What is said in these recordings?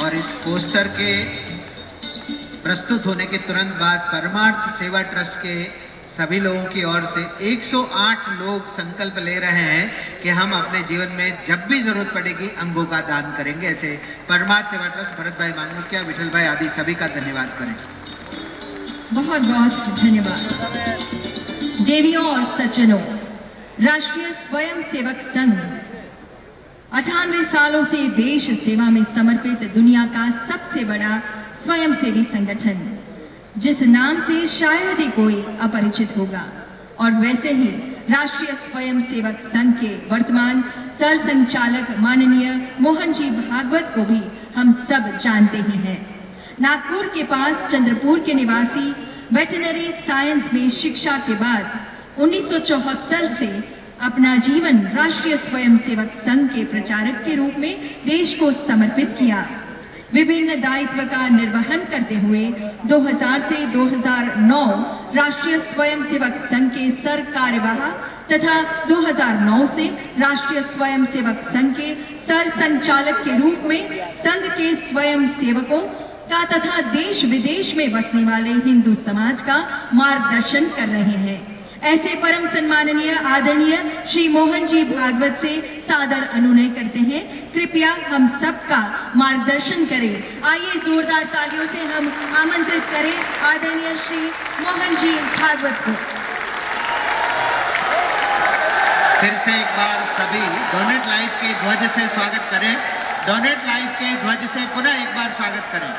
और इस पोस्टर के प्रस्तुत होने के तुरंत बाद परमार्थ सेवा ट्रस्ट के सभी लोगों की ओर से 108 लोग संकल्प ले रहे हैं कि हम अपने जीवन में जब भी जरूरत पड़ेगी अंगों का दान करेंगे। ऐसे परमार्थ सेवा ट्रस्ट भरत भाई मांगमुखिया, विठल भाई आदि सभी का धन्यवाद करें। बहुत बहुत धन्यवाद। देवियों और सज्जनों, राष्ट्रीय स्वयं सेवक संघ 98 सालों से देश सेवा में समर्पित दुनिया का सबसे बड़ा स्वयंसेवी संगठन, जिस नाम से शायद ही कोई अपरिचित होगा। और वैसे ही राष्ट्रीय स्वयं सेवक संघ के वर्तमान सरसंघचालक माननीय मोहन जी भागवत को भी हम सब जानते ही हैं। नागपुर के पास चंद्रपुर के निवासी वेटरनरी साइंस में शिक्षा के बाद 1974 से अपना जीवन राष्ट्रीय स्वयंसेवक संघ के प्रचारक के रूप में देश को समर्पित किया। विभिन्न दायित्व का निर्वहन करते हुए 2000 से 2009 राष्ट्रीय स्वयंसेवक संघ के सर कार्यवाह तथा 2009 से राष्ट्रीय स्वयंसेवक संघ के सर संचालक के रूप में संघ के स्वयं सेवकों का तथा देश विदेश में बसने वाले हिंदू समाज का मार्गदर्शन कर रहे हैं। ऐसे परम सम्माननीय आदरणीय श्री मोहन जी भागवत से सादर अनुनय करते हैं, कृपया हम सबका मार्गदर्शन करें। आइए जोरदार तालियों से हम आमंत्रित करें आदरणीय श्री मोहन जी भागवत को। फिर से एक बार सभी डोनेट लाइव के ध्वज से स्वागत करें। डोनेट लाइव के ध्वज से पुनः एक बार स्वागत करें।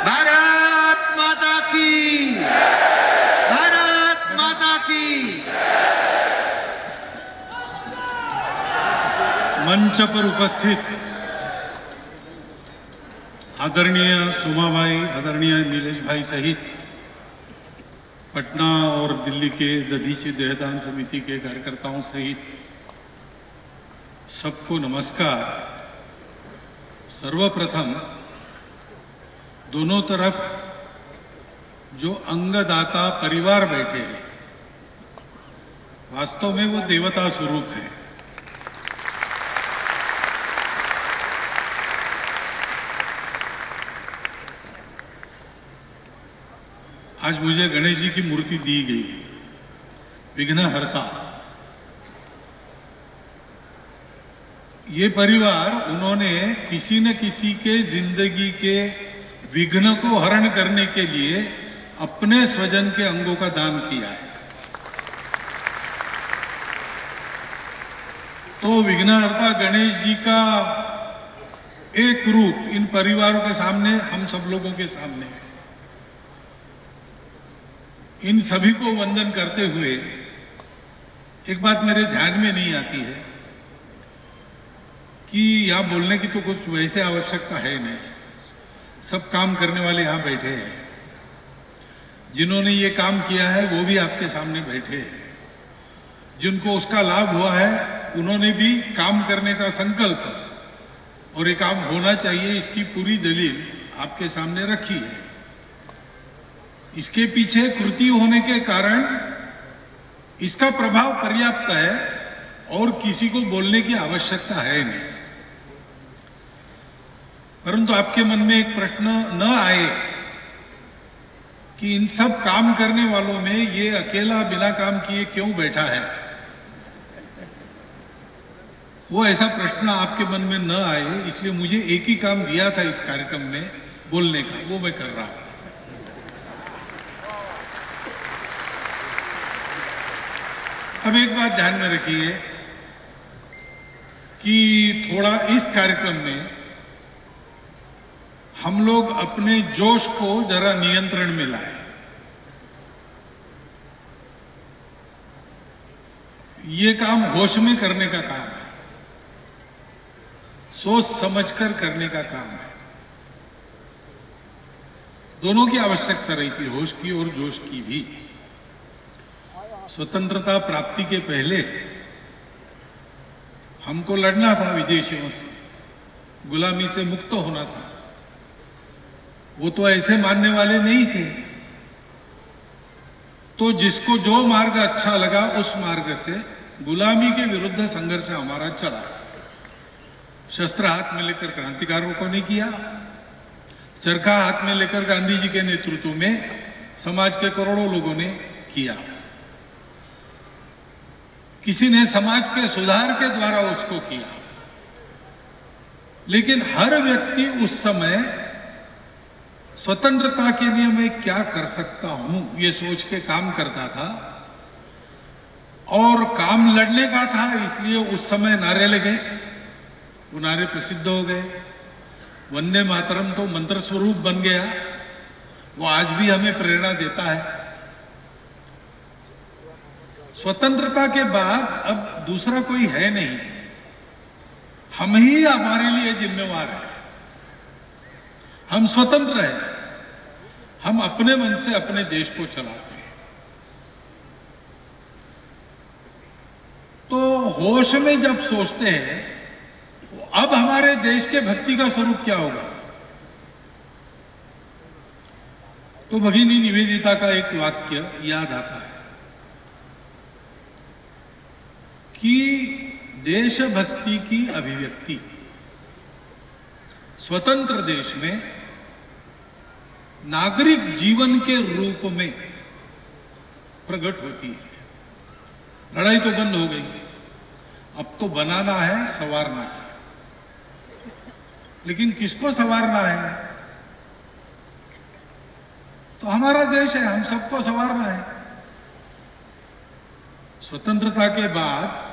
भारत माता की, भारत माता की। मंच पर उपस्थित आदरणीय सुमा भाई, आदरणीय नीलेश भाई सहित पटना और दिल्ली के दधीची देहदान समिति के कार्यकर्ताओं सहित सबको नमस्कार। सर्वप्रथम दोनों तरफ जो अंगदाता परिवार बैठे हैं, वास्तव में वो देवता स्वरूप है। आज मुझे गणेश जी की मूर्ति दी गई, विघ्नहर्ता। ये परिवार, उन्होंने किसी न किसी के जिंदगी के विघ्न को हरण करने के लिए अपने स्वजन के अंगों का दान किया है। तो विघ्नहर्ता गणेश जी का एक रूप इन परिवारों के सामने, हम सब लोगों के सामने है। इन सभी को वंदन करते हुए एक बात मेरे ध्यान में नहीं आती है कि यहां बोलने की तो कुछ वैसे आवश्यकता है नहीं। सब काम करने वाले यहां बैठे हैं, जिन्होंने ये काम किया है वो भी आपके सामने बैठे हैं। जिनको उसका लाभ हुआ है उन्होंने भी काम करने का संकल्प और ये काम होना चाहिए, इसकी पूरी दलील आपके सामने रखी है। इसके पीछे कृति होने के कारण इसका प्रभाव पर्याप्त है और किसी को बोलने की आवश्यकता है नहीं। परंतु आपके मन में एक प्रश्न न आए कि इन सब काम करने वालों में ये अकेला बिना काम किए क्यों बैठा है, वो ऐसा प्रश्न आपके मन में न आए, इसलिए मुझे एक ही काम दिया था इस कार्यक्रम में बोलने का, वो मैं कर रहा हूं। अब एक बात ध्यान में रखिए कि थोड़ा इस कार्यक्रम में हम लोग अपने जोश को जरा नियंत्रण में लाए। ये काम होश में करने का काम है, सोच समझकर करने का काम है। दोनों की आवश्यकता रहती है, होश की और जोश की भी। स्वतंत्रता प्राप्ति के पहले हमको लड़ना था विदेशियों से, गुलामी से मुक्त होना था। वो तो ऐसे मानने वाले नहीं थे, तो जिसको जो मार्ग अच्छा लगा उस मार्ग से गुलामी के विरुद्ध संघर्ष हमारा चला। शस्त्र हाथ में लेकर क्रांतिकारों ने किया, चरखा हाथ में लेकर गांधी जी के नेतृत्व में समाज के करोड़ों लोगों ने किया। किसी ने समाज के सुधार के द्वारा उसको किया, लेकिन हर व्यक्ति उस समय स्वतंत्रता के लिए मैं क्या कर सकता हूं ये सोच के काम करता था, और काम लड़ने का था। इसलिए उस समय नारे लगे, वो नारे प्रसिद्ध हो गए। वंदे मातरम तो मंत्र स्वरूप बन गया, वो आज भी हमें प्रेरणा देता है। स्वतंत्रता के बाद अब दूसरा कोई है नहीं, हम ही हमारे लिए जिम्मेवार हैं। हम स्वतंत्र हैं, हम अपने मन से अपने देश को चलाते हैं। तो होश में जब सोचते हैं अब हमारे देश के भक्ति का स्वरूप क्या होगा, तो भगिनी निवेदिता का एक वाक्य याद आता है कि देशभक्ति की अभिव्यक्ति स्वतंत्र देश में नागरिक जीवन के रूप में प्रकट होती है। लड़ाई तो बंद हो गई, अब तो बनाना है, संवारना है। लेकिन किसको संवारना है? तो हमारा देश है, हम सबको संवारना है। स्वतंत्रता के बाद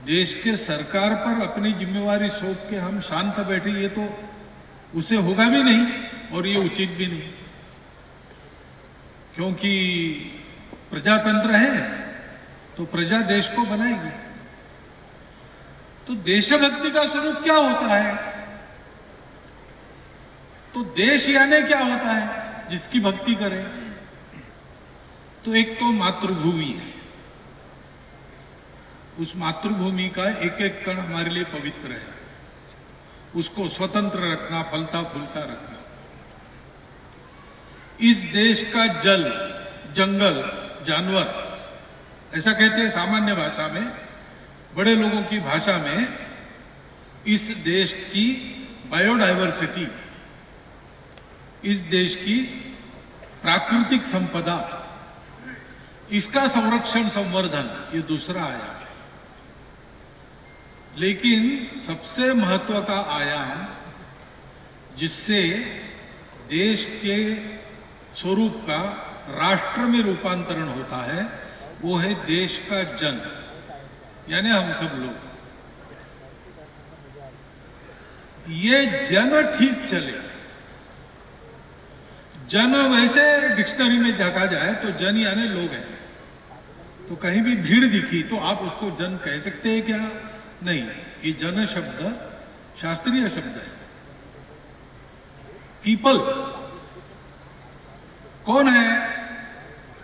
देश के सरकार पर अपनी जिम्मेवारी सौंप के हम शांत बैठे, ये तो उसे होगा भी नहीं और ये उचित भी नहीं, क्योंकि प्रजातंत्र है तो प्रजा देश को बनाएगी। तो देशभक्ति का स्वरूप क्या होता है? तो देश यानी क्या होता है जिसकी भक्ति करें? तो एक तो मातृभूमि है, उस मातृभूमि का एक एक कण हमारे लिए पवित्र है, उसको स्वतंत्र रखना, फलता फूलता रखना। इस देश का जल, जंगल, जानवर, ऐसा कहते हैं सामान्य भाषा में, बड़े लोगों की भाषा में, इस देश की बायोडायवर्सिटी, इस देश की प्राकृतिक संपदा, इसका संरक्षण, संवर्धन, ये दूसरा आयाम है। लेकिन सबसे महत्व का आयाम जिससे देश के स्वरूप का राष्ट्र में रूपांतरण होता है, वो है देश का जन, यानी हम सब लोग। ये जन ठीक चले। जन वैसे डिक्शनरी में देखा जाए तो जन यानी लोग हैं, तो कहीं भी भीड़ दिखी तो आप उसको जन कह सकते हैं क्या? नहीं, ये जन शब्द शास्त्रीय शब्द है। पीपल कौन है?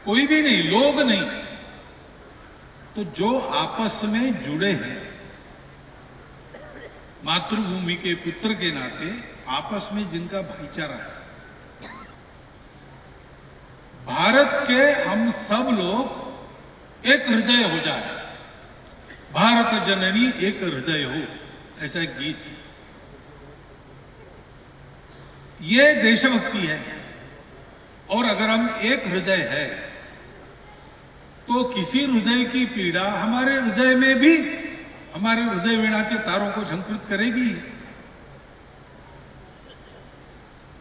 कोई भी नहीं, लोग नहीं। तो जो आपस में जुड़े हैं, मातृभूमि के पुत्र के नाते आपस में जिनका भाईचारा है, भारत के हम सब लोग एक हृदय हो जाए, भारत जननी एक हृदय हो, ऐसा एक गीत है। ये देशभक्ति है। और अगर हम एक हृदय है तो किसी हृदय की पीड़ा हमारे हृदय में भी हमारे हृदय वीणा के तारों को झंकृत करेगी।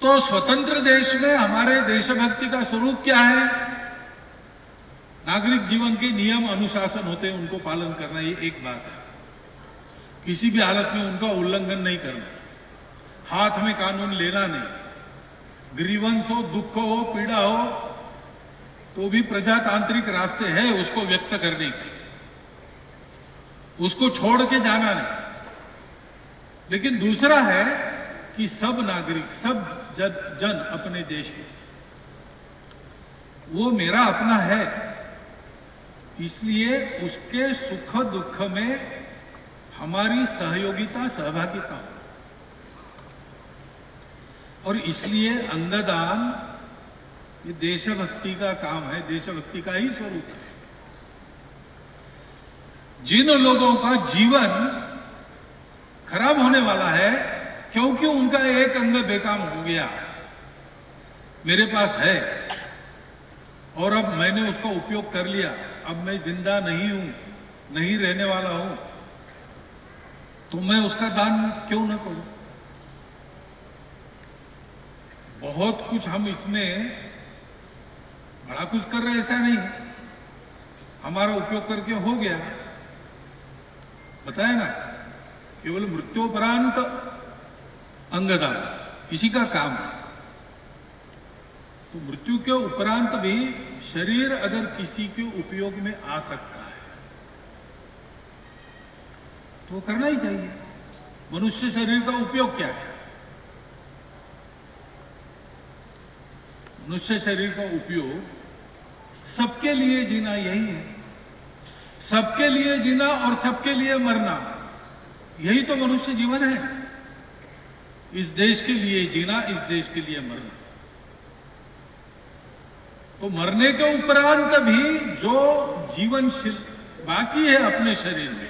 तो स्वतंत्र देश में हमारे देशभक्ति का स्वरूप क्या है? नागरिक जीवन के नियम अनुशासन होते हैं, उनको पालन करना, ये एक बात है। किसी भी हालत में उनका उल्लंघन नहीं करना, हाथ में कानून लेना नहीं। ग्रीवंस हो, दुख हो, पीड़ा हो, तो भी प्रजातांत्रिक रास्ते हैं उसको व्यक्त करने के, उसको छोड़ के जाना नहीं। लेकिन दूसरा है कि सब नागरिक, सब जन अपने देश के, वो मेरा अपना है, इसलिए उसके सुख दुख में हमारी सहयोगिता, सहभागिता हो। और इसलिए अंगदान ये देशभक्ति का काम है, देशभक्ति का ही स्वरूप है। जिन लोगों का जीवन खराब होने वाला है क्योंकि उनका एक अंग बेकाम हो गया, मेरे पास है और अब मैंने उसका उपयोग कर लिया, अब मैं जिंदा नहीं हूं, नहीं रहने वाला हूं, तो मैं उसका दान क्यों ना करूं। बहुत कुछ हम इसमें बड़ा कुछ कर रहे, ऐसा नहीं, हमारा उपयोग करके हो गया, बताया ना, केवल मृत्योपरांत अंगदान इसी का काम है। तो मृत्यु के उपरांत भी शरीर अगर किसी के उपयोग में आ सकता है तो करना ही चाहिए। मनुष्य शरीर का उपयोग क्या है? मनुष्य शरीर का उपयोग सबके लिए जीना यही है, सबके लिए जीना और सबके लिए मरना, यही तो मनुष्य जीवन है। इस देश के लिए जीना, इस देश के लिए मरना। तो मरने के उपरांत भी जो जीवन बाकी है अपने शरीर में,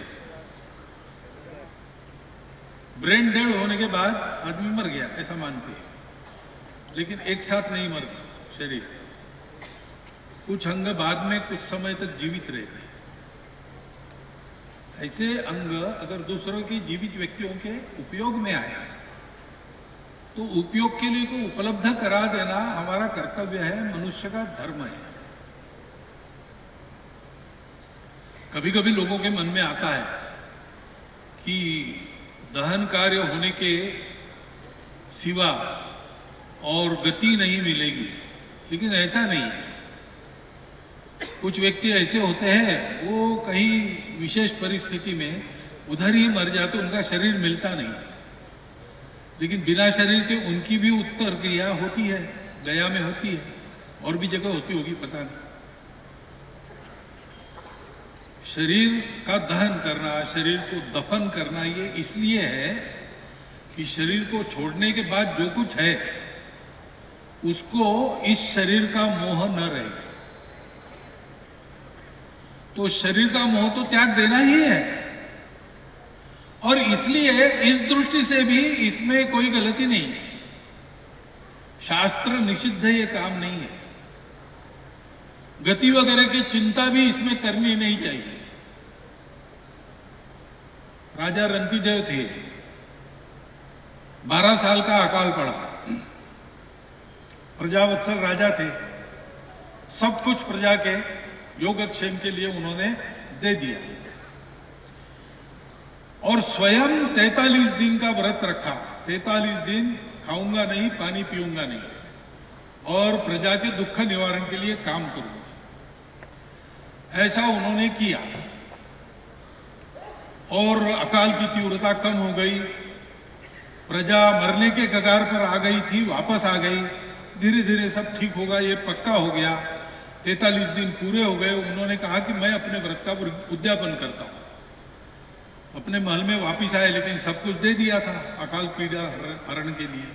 ब्रेन डेड होने के बाद आदमी मर गया ऐसा मानते हैं, लेकिन एक साथ नहीं मर गया शरीर, कुछ अंग बाद में कुछ समय तक जीवित रहते हैं। ऐसे अंग अगर दूसरों के जीवित व्यक्तियों के उपयोग में आए तो उपयोग के लिए को उपलब्ध करा देना हमारा कर्तव्य है, मनुष्य का धर्म है। कभी कभी लोगों के मन में आता है कि दहन कार्य होने के सिवा और गति नहीं मिलेगी, लेकिन ऐसा नहीं है। कुछ व्यक्ति ऐसे होते हैं, वो कहीं विशेष परिस्थिति में उधर ही मर जाते, उनका शरीर मिलता नहीं, लेकिन बिना शरीर के उनकी भी उत्तर क्रिया होती है, गया में होती है, और भी जगह होती होगी पता नहीं। शरीर का दहन करना, शरीर को दफन करना, ये इसलिए है कि शरीर को छोड़ने के बाद जो कुछ है उसको इस शरीर का मोह न रहे। तो शरीर का मोह तो त्याग देना ही है, और इसलिए इस दृष्टि से भी इसमें कोई गलती नहीं है। शास्त्र निषिद्ध ये काम नहीं है, गति वगैरह की चिंता भी इसमें करनी नहीं चाहिए। राजा रंतिदेव थे, 12 साल का अकाल पड़ा, प्रजावत्सल राजा थे, सब कुछ प्रजा के योगक्षेम के लिए उन्होंने दे दिया, और स्वयं 43 दिन का व्रत रखा। 43 दिन खाऊंगा नहीं, पानी पीऊंगा नहीं, और प्रजा के दुख निवारण के लिए काम करूंगा, ऐसा उन्होंने किया। और अकाल की तीव्रता कम हो गई, प्रजा मरने के कगार पर आ गई थी, वापस आ गई, धीरे धीरे सब ठीक होगा ये पक्का हो गया। 43 दिन पूरे हो गए, उन्होंने कहा कि मैं अपने व्रत का उद्यापन करता हूं। अपने महल में वापिस आए, लेकिन सब कुछ दे दिया था अकाल पीड़ा हरण के लिए,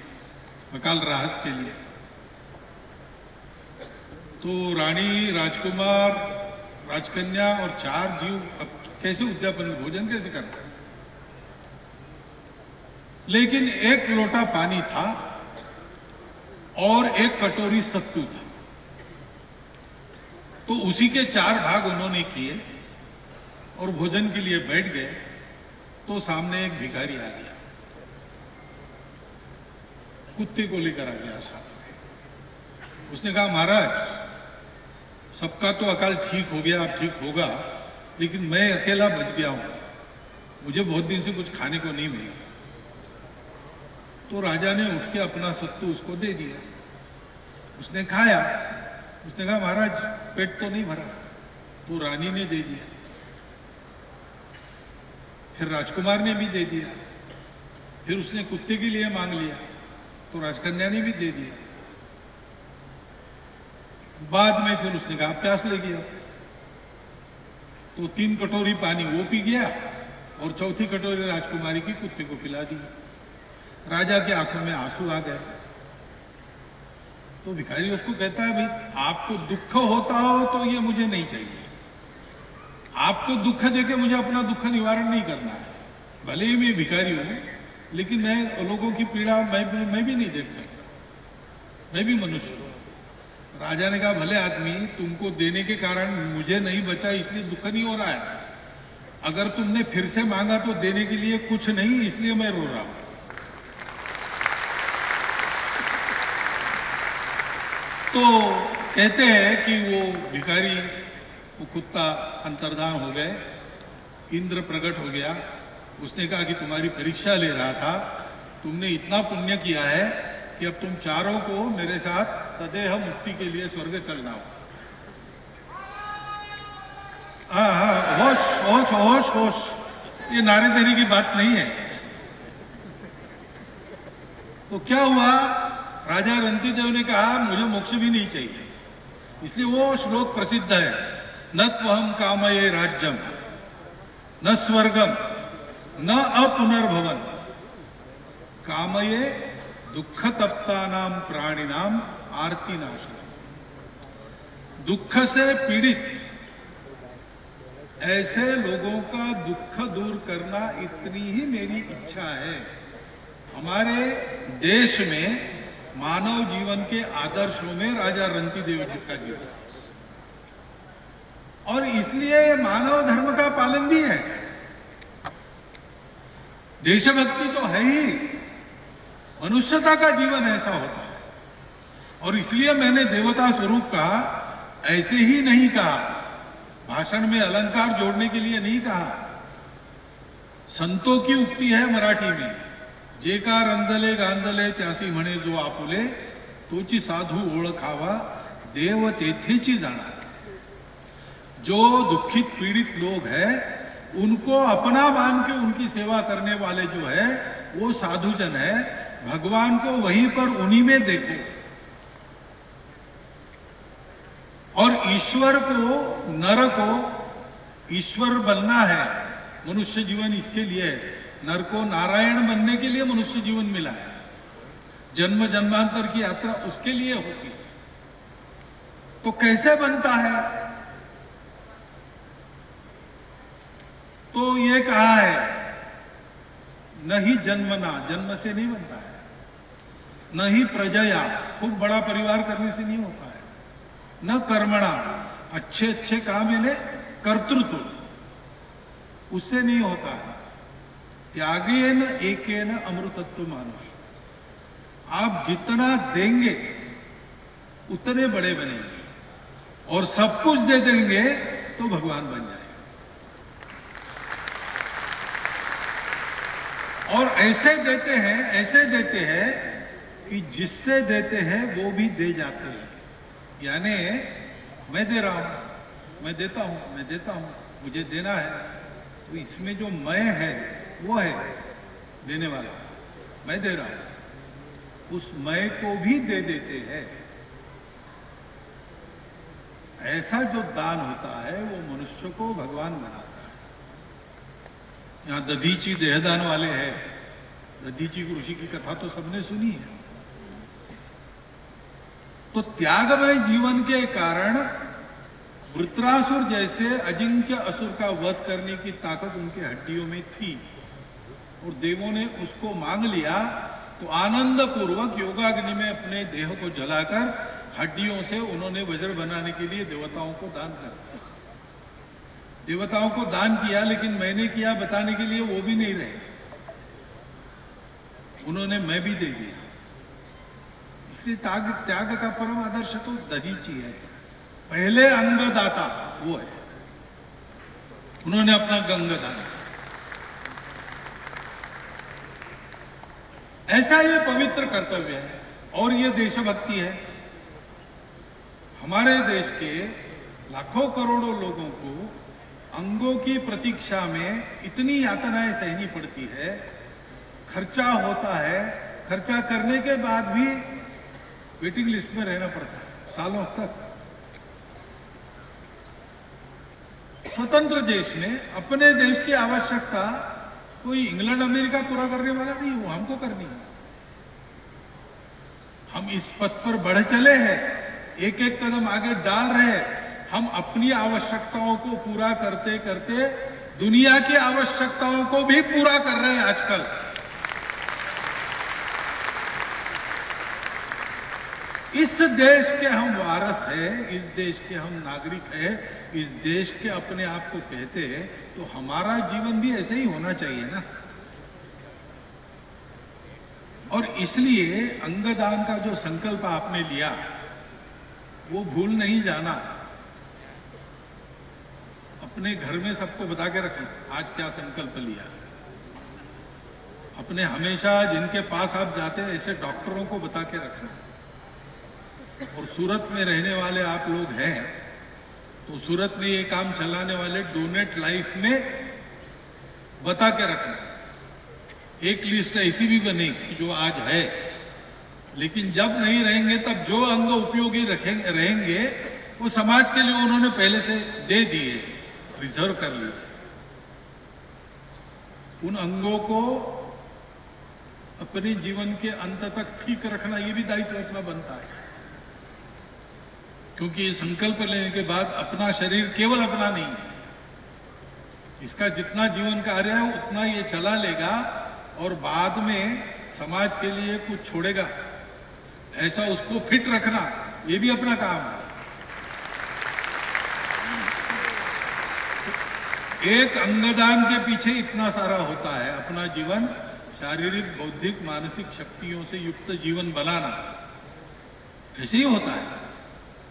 अकाल राहत के लिए। तो रानी, राजकुमार, राजकन्या और 4 जीव अब कैसे उद्यापन, भोजन कैसे करते? लेकिन 1 लोटा पानी था और 1 कटोरी सत्तू था, तो उसी के 4 भाग उन्होंने किए और भोजन के लिए बैठ गए। तो सामने एक भिखारी आ गया, कुत्ते को लेकर आ गया साथ में। उसने कहा, महाराज सबका तो अकाल ठीक हो गया, अब ठीक होगा, लेकिन मैं अकेला बच गया हूं, मुझे बहुत दिन से कुछ खाने को नहीं मिला। तो राजा ने उठ के अपना सत्तू उसको दे दिया, उसने खाया। उसने कहा, महाराज पेट तो नहीं भरा। तो रानी ने दे दिया, फिर राजकुमार ने भी दे दिया, फिर उसने कुत्ते के लिए मांग लिया, तो राजकन्या ने भी दे दिया। बाद में फिर उसने कहा प्यास लगी है, तो 3 कटोरी पानी वो पी गया और चौथी कटोरी राजकुमारी की कुत्ते को पिला दी। राजा की आंखों में आंसू आ गए। तो भिखारी उसको कहता है, भाई आपको दुख होता हो तो ये मुझे नहीं चाहिए, आपको दुख देके मुझे अपना दुख निवारण नहीं करना है। भले ही मैं भिखारी हूं, लेकिन मैं लोगों की पीड़ा मैं भी नहीं देख सकता, मैं भी मनुष्य हूं। राजा ने कहा, भले आदमी, तुमको देने के कारण मुझे नहीं बचा इसलिए दुख नहीं हो रहा है, अगर तुमने फिर से मांगा तो देने के लिए कुछ नहीं, इसलिए मैं रो रहा हूं। तो कहते हैं कि वो भिखारी, वो कुत्ता अंतर्धान हो गए, इंद्र प्रकट हो गया। उसने कहा कि तुम्हारी परीक्षा ले रहा था, तुमने इतना पुण्य किया है कि अब तुम चारों को मेरे साथ सदेह मुक्ति के लिए स्वर्ग चलना हो। होश होश होश होश, ये नारे देने की बात नहीं है। तो क्या हुआ, राजा रंतिदेव ने कहा मुझे मोक्ष भी नहीं चाहिए, इसलिए वो श्लोक प्रसिद्ध है, न त्वहम कामये राज्यम न स्वर्गम न अपुनर्भवन कामये दुख तप्तानाम प्राणिनाम आरती नाशनम। दुख से पीड़ित ऐसे लोगों का दुख दूर करना इतनी ही मेरी इच्छा है। हमारे देश में मानव जीवन के आदर्शों में राजा रंतिदेव जी का जीवन, और इसलिए मानव धर्म का पालन भी है। देशभक्ति तो है ही, मनुष्यता का जीवन ऐसा होता है। और इसलिए मैंने देवता स्वरूप कहा, ऐसे ही नहीं कहा, भाषण में अलंकार जोड़ने के लिए नहीं कहा। संतों की उक्ति है मराठी में, जे का रंजले गांजले त्यासी म्हणे जो आपुले, तोची साधू ओळखावा देव तेथेची जाणा। जो दुखित पीड़ित लोग हैं उनको अपना मान के उनकी सेवा करने वाले जो है वो साधुजन है। भगवान को वहीं पर उन्हीं में देखो। और ईश्वर को, नर को ईश्वर बनना है। मनुष्य जीवन इसके लिए है, नर को नारायण बनने के लिए मनुष्य जीवन मिला है। जन्म जन्मांतर की यात्रा उसके लिए होती है। तो कैसे बनता है? तो ये कहा है, न ही जन्मना, जन्म से नहीं बनता है, न ही प्रजया, खूब बड़ा परिवार करने से नहीं होता है, न कर्मणा, अच्छे अच्छे काम यानी कर्तृत्व, उससे नहीं होता है। त्यागेन एकेन अमृतत्व मानुष। आप जितना देंगे उतने बड़े बनेंगे, और सब कुछ दे देंगे तो भगवान बन जाएंगे। और ऐसे देते हैं कि जिससे देते हैं वो भी दे जाते हैं। यानी मैं दे रहा हूं, मैं देता हूं, मुझे देना है, तो इसमें जो मैं है वो है देने वाला, मैं दे रहा हूं, उस मैं को भी दे देते हैं। ऐसा जो दान होता है वो मनुष्य को भगवान बनाता है। यहां दधीची देहदान वाले हैं, दधीची ऋषि की कथा तो सबने सुनी है। तो त्यागमय जीवन के कारण वृत्रासुर जैसे अजिंक्य असुर का वध करने की ताकत उनके हड्डियों में थी, और देवों ने उसको मांग लिया। तो आनंद पूर्वक योगाग्नि में अपने देह को जलाकर हड्डियों से उन्होंने वज्र बनाने के लिए देवताओं को दान कर दिया। देवताओं को दान किया, लेकिन मैंने किया बताने के लिए वो भी नहीं रहे, उन्होंने मैं भी दे दिया। इसलिए त्याग का परम आदर्श तो दधीची है। पहले अंगदाता वो है, उन्होंने अपना गंग दान। ऐसा ये पवित्र कर्तव्य है, और ये देशभक्ति है। हमारे देश के लाखों करोड़ों लोगों को अंगों की प्रतीक्षा में इतनी यातनाएं सहनी पड़ती है, खर्चा होता है, खर्चा करने के बाद भी वेटिंग लिस्ट में रहना पड़ता है सालों तक। स्वतंत्र देश में अपने देश की आवश्यकता कोई इंग्लैंड अमेरिका पूरा करने वाला नहीं, वो हमको करनी है। हम इस पथ पर बढ़ चले हैं, एक एक कदम आगे डाल रहे हैं, हम अपनी आवश्यकताओं को पूरा करते करते दुनिया की आवश्यकताओं को भी पूरा कर रहे हैं आजकल। इस देश के हम वारस हैं, इस देश के हम नागरिक हैं, इस देश के अपने आप को कहते हैं, तो हमारा जीवन भी ऐसे ही होना चाहिए ना। और इसलिए अंगदान का जो संकल्प आपने लिया वो भूल नहीं जाना। अपने घर में सबको बता के रखना आज क्या संकल्प लिया। अपने हमेशा जिनके पास आप जाते हैं ऐसे डॉक्टरों को बता के रखना। और सूरत में रहने वाले आप लोग हैं तो सूरत में ये काम चलाने वाले डोनेट लाइफ में बता के रखना। एक लिस्ट ऐसी भी बनी जो आज है, लेकिन जब नहीं रहेंगे तब जो अंग उपयोगी रहेंगे वो समाज के लिए उन्होंने पहले से दे दिए, रिजर्व कर लिए। उन अंगों को अपने जीवन के अंत तक ठीक रखना ये भी दायित्व अपना बनता है, क्योंकि ये संकल्प लेने के बाद अपना शरीर केवल अपना नहीं है, इसका जितना जीवन कार्य है उतना ये चला लेगा और बाद में समाज के लिए कुछ छोड़ेगा, ऐसा उसको फिट रखना ये भी अपना काम है। एक अंगदान के पीछे इतना सारा होता है, अपना जीवन शारीरिक बौद्धिक मानसिक शक्तियों से युक्त जीवन बनाना, ऐसे ही होता है।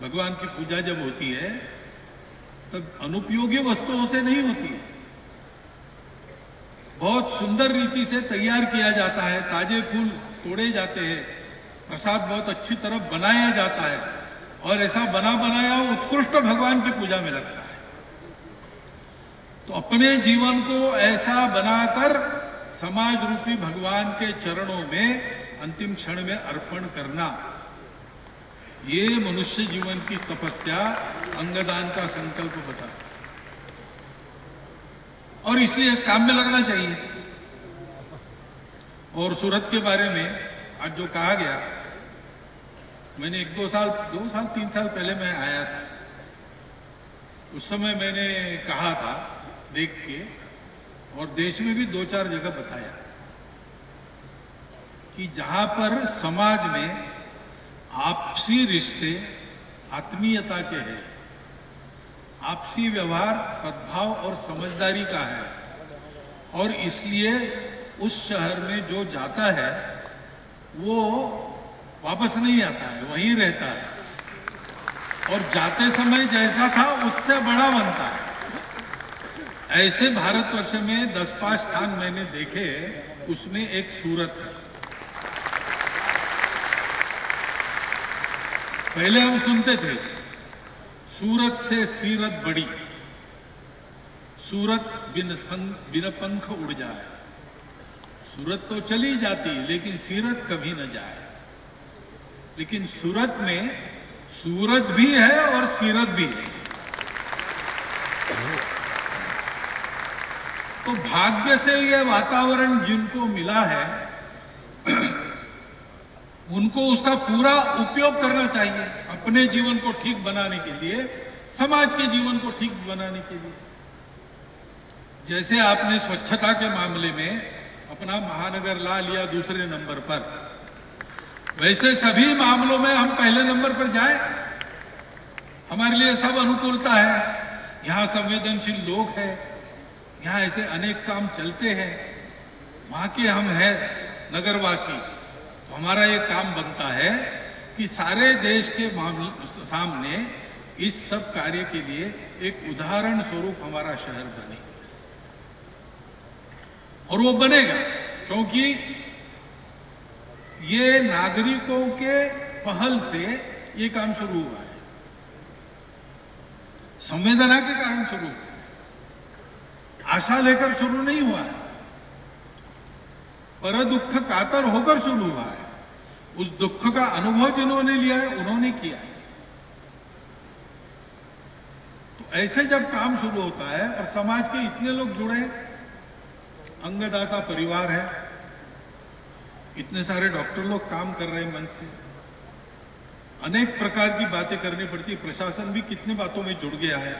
भगवान की पूजा जब होती है तब अनुपयोगी वस्तुओं से नहीं होती है, बहुत सुंदर रीति से तैयार किया जाता है, ताजे फूल तोड़े जाते हैं, प्रसाद बहुत अच्छी तरह बनाया जाता है और ऐसा बना बनाया उत्कृष्ट भगवान की पूजा में लगता है। तो अपने जीवन को ऐसा बनाकर समाज रूपी भगवान के चरणों में अंतिम क्षण में अर्पण करना, ये मनुष्य जीवन की तपस्या अंगदान का संकल्प बता। और इसलिए इस काम में लगना चाहिए। और सूरत के बारे में आज जो कहा गया, मैंने 2 साल 3 साल पहले मैं आया था, उस समय मैंने कहा था देख के, और देश में भी 2-4 जगह बताया कि जहां पर समाज में आपसी रिश्ते आत्मीयता के हैं, आपसी व्यवहार सद्भाव और समझदारी का है, और इसलिए उस शहर में जो जाता है वो वापस नहीं आता है, वहीं रहता है, और जाते समय जैसा था उससे बड़ा बनता है। ऐसे भारतवर्ष में 10-5 स्थान मैंने देखे, उसमें एक सूरत है। पहले हम सुनते थे सूरत से सीरत बड़ी, सूरत बिन पंख उड़ जाए। सूरत तो चली जाती लेकिन सीरत कभी न जाए। लेकिन सूरत में सूरत भी है और सीरत भी है। तो भाग्य से यह वातावरण जिनको मिला है उनको उसका पूरा उपयोग करना चाहिए अपने जीवन को ठीक बनाने के लिए, समाज के जीवन को ठीक बनाने के लिए। जैसे आपने स्वच्छता के मामले में अपना महानगर ला लिया दूसरे नंबर पर, वैसे सभी मामलों में हम पहले नंबर पर जाएं। हमारे लिए सब अनुकूलता है, यहाँ संवेदनशील लोग हैं, यहाँ ऐसे अनेक काम चलते हैं, वहां के हम हैं नगरवासी। तो हमारा ये काम बनता है कि सारे देश के सामने इस सब कार्य के लिए एक उदाहरण स्वरूप हमारा शहर बने, और वो बनेगा क्योंकि ये नागरिकों के पहल से ये काम शुरू हुआ है, संवेदना के कारण शुरू हुआ है, आशा लेकर शुरू नहीं हुआ है, पर दुख कातर होकर शुरू हुआ है। उस दुख का अनुभव जिन्होंने लिया है उन्होंने किया है। तो ऐसे जब काम शुरू होता है और समाज के इतने लोग जुड़े, अंगदाता परिवार है, इतने सारे डॉक्टर लोग काम कर रहे हैं मन से, अनेक प्रकार की बातें करनी पड़ती है। प्रशासन भी कितने बातों में जुड़ गया है,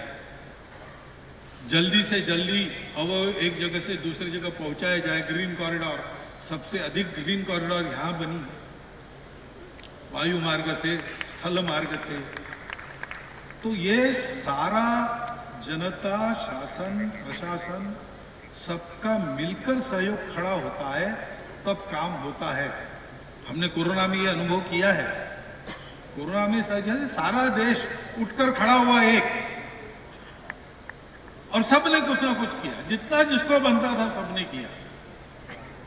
जल्दी से जल्दी अब एक जगह से दूसरी जगह पहुंचाया जाए। ग्रीन कॉरिडोर, सबसे अधिक ग्रीन कॉरिडोर यहाँ बनी, वायु मार्ग से, स्थल मार्ग से। तो ये सारा जनता, शासन, प्रशासन सबका मिलकर सहयोग खड़ा होता है, तब काम होता है। हमने कोरोना में ये अनुभव किया है। कोरोना में जैसे सारा देश उठकर खड़ा हुआ एक, और सबने कुछ ना कुछ किया, जितना जिसको बनता था सबने किया।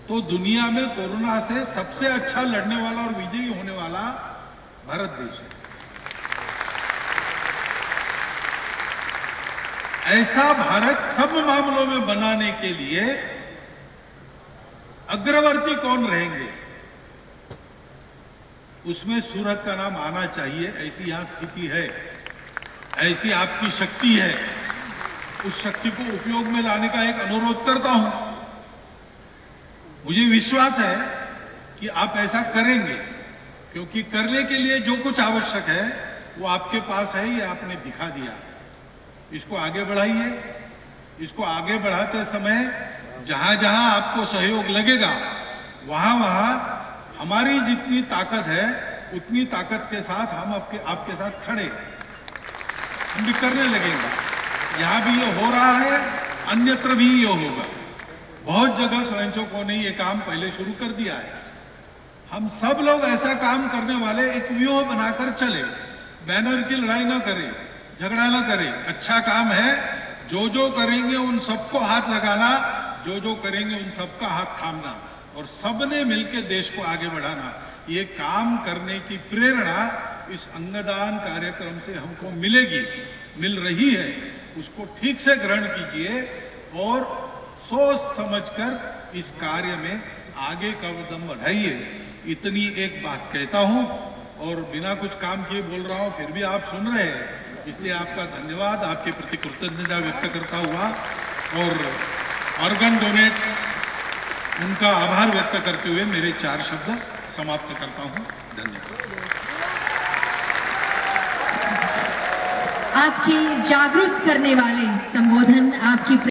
तो दुनिया में कोरोना से सबसे अच्छा लड़ने वाला और विजयी होने वाला भारत देश है। ऐसा भारत सब मामलों में बनाने के लिए अग्रवर्ती कौन रहेंगे, उसमें सूरत का नाम आना चाहिए। ऐसी यहां स्थिति है, ऐसी आपकी शक्ति है। उस शक्ति को उपयोग में लाने का एक अनुरोध करता हूं। मुझे विश्वास है कि आप ऐसा करेंगे, क्योंकि करने के लिए जो कुछ आवश्यक है वो आपके पास है, ये आपने दिखा दिया। इसको आगे बढ़ाइए। इसको आगे बढ़ाते समय जहां जहां आपको सहयोग लगेगा, वहां वहां हमारी जितनी ताकत है उतनी ताकत के साथ हम आपके साथ खड़े, हम भी करने लगेंगे। यहां भी ये हो रहा है, अन्यत्र भी ये होगा। बहुत जगह स्वयंसेवकों ने ये काम पहले शुरू कर दिया है। हम सब लोग ऐसा काम करने वाले एक व्यूह बनाकर चले, बैनर की लड़ाई ना करें, झगड़ा ना करें। अच्छा काम है, जो जो करेंगे उन सबको हाथ लगाना, जो जो करेंगे उन सबका हाथ थामना, और सबने मिलकर देश को आगे बढ़ाना। ये काम करने की प्रेरणा इस अंगदान कार्यक्रम से हमको मिलेगी, मिल रही है। उसको ठीक से ग्रहण कीजिए और सोच समझकर इस कार्य में आगे का कदम बढ़ाइए। इतनी एक बात कहता हूं, और बिना कुछ काम किए बोल रहा हूं, फिर भी आप सुन रहे हैं, इसलिए आपका धन्यवाद, आपके प्रति कृतज्ञता व्यक्त करता हुआ और ऑर्गन डोनेट उनका आभार व्यक्त करते हुए मेरे 4 शब्द समाप्त करता हूं। धन्यवाद। आपके जागरूक करने वाले संबोधन, आपकी